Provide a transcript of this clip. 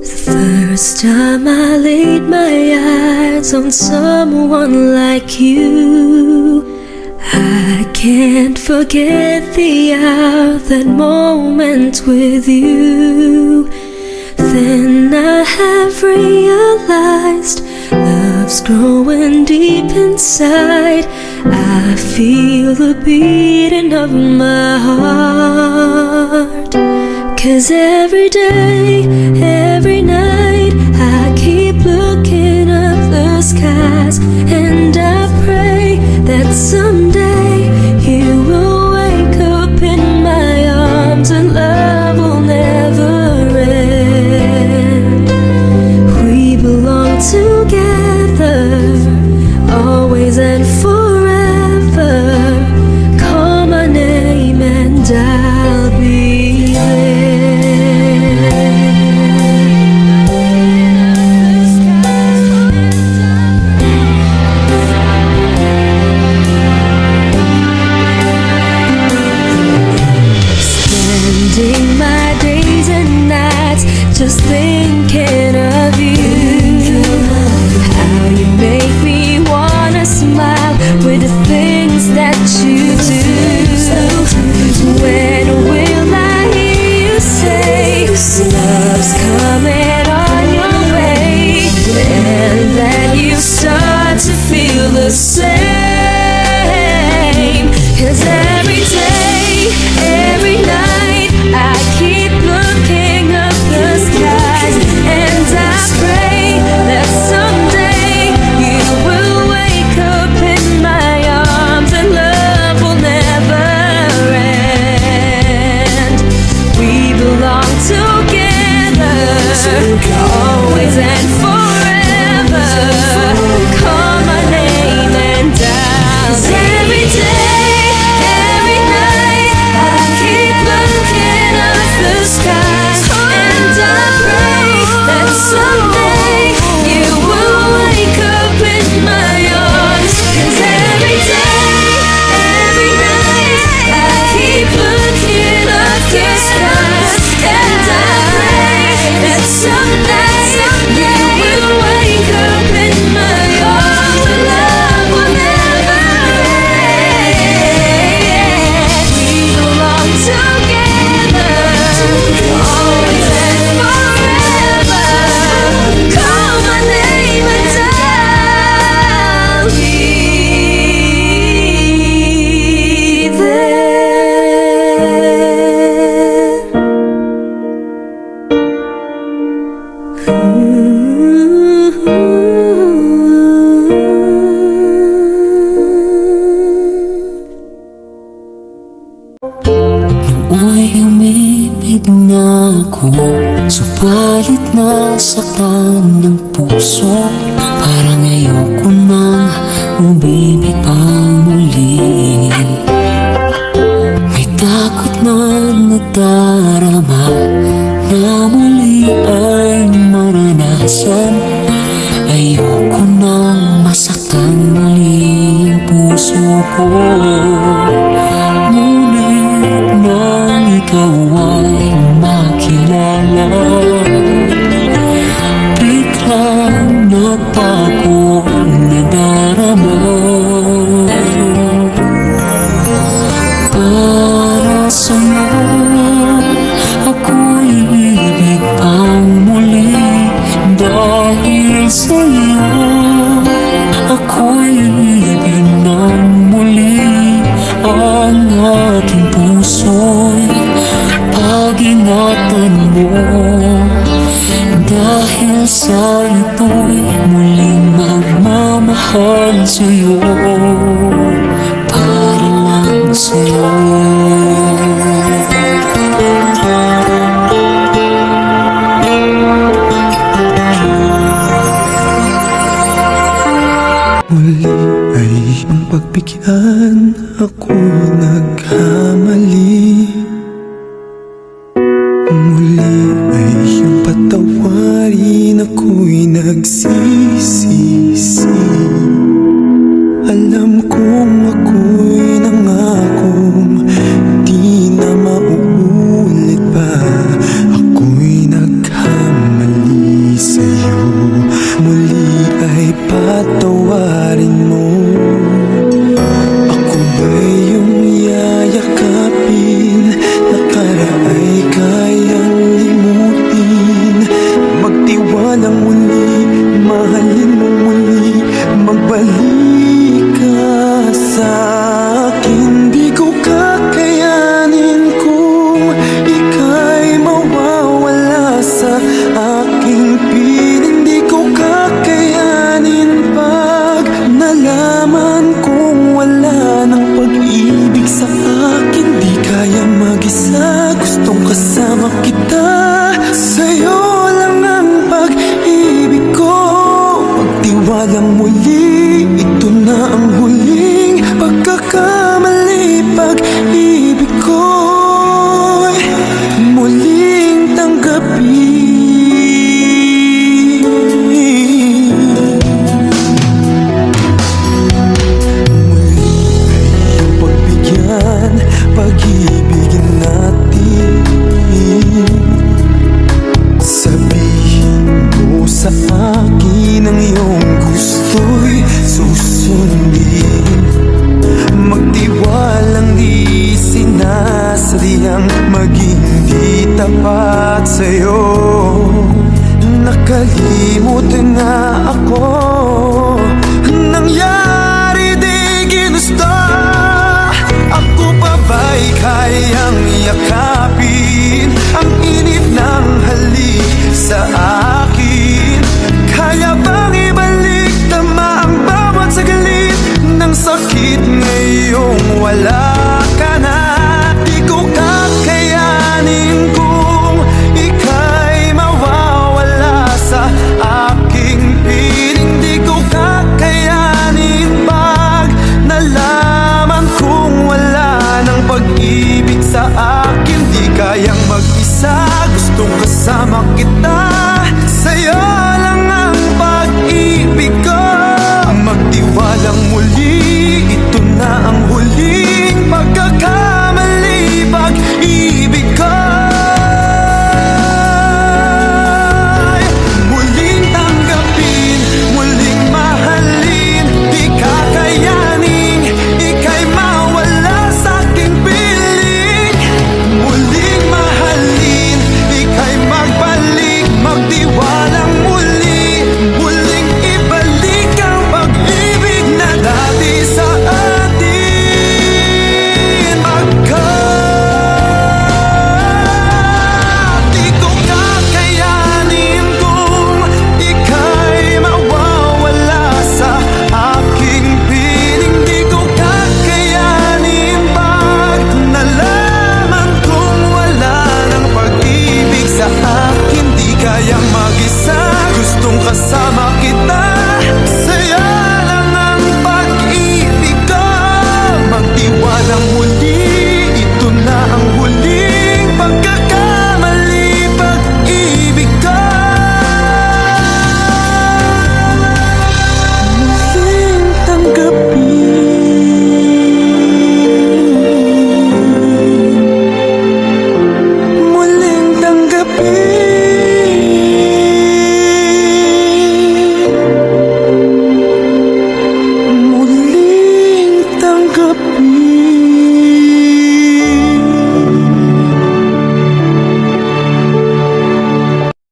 First time I laid my eyes on someone like you, I can't forget the hour, that moment with you. Then I have realized love's growing deep inside. I feel the beating of my heart. 'Cause every day, every night, I keep looking up the skies, and I pray that someday you will wake up in my arms and love will never end. We belong together, always and forever. Call my name and I'll be there. Spending my days and nights just thinking of you. How you make me wanna smile with the things that you do. When will I hear you say love's coming on your way, and then you start to feel the same? 'Cause every day, every night, I keep looking up the skies, and I pray that someday you will wake up in my arms and love will never end. We belong together, always and forever. Call my name and I'll every day, every night, I keep looking up the skies, and I pray that someday you will wake up in my arms. 'Cause every day, every night, I keep looking up the skies, and I pray that someday you will wake up in my arms and love will never end. We belong together, always and forever. Call my name and I'll be there. Ay umibig na ako, subalit nasaktan ng puso. Parang ayoko nang umibig pa muli. May takot na nadarama na muli ay maranasan. Ayoko nang masaktan muli ang puso ko. Ngunit nang ikaw ay makilala, biglang nagbago ang nadarama. Para sa'yo, ako'y ibig pang muli. Dahil sa'yo, ako'y ibig ng muli. Ang aking puso'y pag-ingatan mo, dahil sa ito'y muling magmamahal sa'yo, para lang sa'yo. Muli ay iyong pagbigyan, ako nagkamali. Muli ay iyong patawarin, ako'y nagsisisi. Alam kong ako'y nangakong di na mauulit pa. Ako'y nagkamali. sa akin ang iyong gusto'y susundin. Magtiwalang di sinasadyang maging di tapat sa'yo. Nakalimutan na ako, nangyari di ginusto. Ako pa ba'y kayang yakapin ang init ng halik sa akin? Kaya bang ibalik tama ang bawat saglit ng sakit ngayong wala ka na? Di ko kakayanin kung ika'y mawawala sa aking piling. Di ko kakayanin pag nalaman kong wala ng pag-ibig sa akin. Di kayang mag-isa, gustong kasama kita. Sa'yo lang ang pag-ibig ko. Magtiwalang muli, ito na ang huling pagkakamali. Pag-ibig ko muling tanggapin, muling mahalin. Di kakayanin, ika'y mawala sa aking piling. Muling mahalin, ika'y magbalik, magtiwalang muli. Muling ibalik ang pag-ibig na dati sa atin. Di ko kakayanin kung ika'y mawawala sa aking piling. Di ko kakayanin pag nalaman kong wala ng pag-ibig sa akin. Di kayang mag-isa, gustong kasama